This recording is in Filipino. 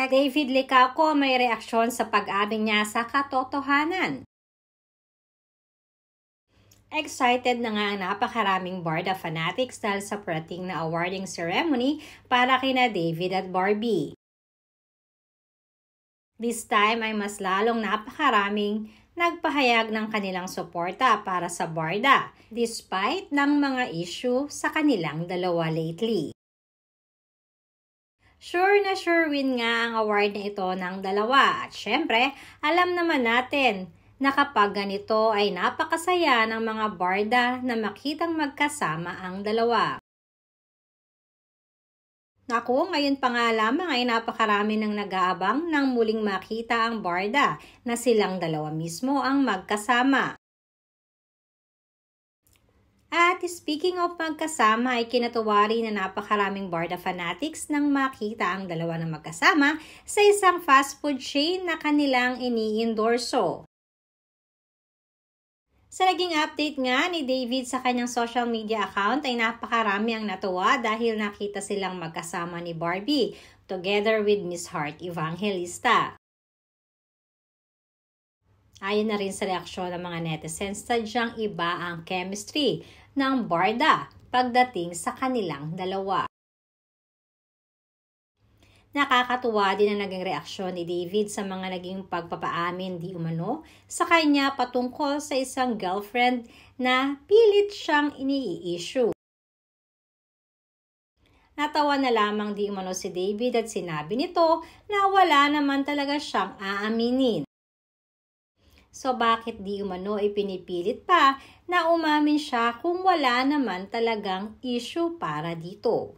David Licauco may reaksyon sa pag-amin niya sa katotohanan. Excited na nga ang napakaraming Barda fanatics dahil sa parating na awarding ceremony para kina David at Barbie. This time ay mas lalong napakaraming nagpahayag ng kanilang suporta para sa Barda despite ng mga issue sa kanilang dalawa lately. Sure na sure win nga ang award na ito ng dalawa at syempre alam naman natin na kapag ganito ay napakasaya ng mga Barda na makitang magkasama ang dalawa. Naku, ngayon pa nga lamang ay napakarami ng nag-aabang nang muling makita ang Barda na silang dalawa mismo ang magkasama. At speaking of magkasama ay kinatuwa rin na napakaraming Barda fanatics nang makita ang dalawa na magkasama sa isang fast food chain na kanilang ini-endorso. Sa naging update nga ni David sa kanyang social media account ay napakarami ang natuwa dahil nakita silang magkasama ni Barbie together with Miss Heart Evangelista. Ayon na rin sa reaksyon ng mga netizens, sadyang iba ang chemistry ng Barda pagdating sa kanilang dalawa. Nakakatuwa din ang naging reaksyon ni David sa mga naging pagpapaamin di umano sa kanya patungkol sa isang girlfriend na pilit siyang ini-issue. Natawa na lamang di umano si David at sinabi nito na wala naman talaga siyang aaminin. So bakit di umano ipinipilit pa na umamin siya kung wala naman talagang issue para dito?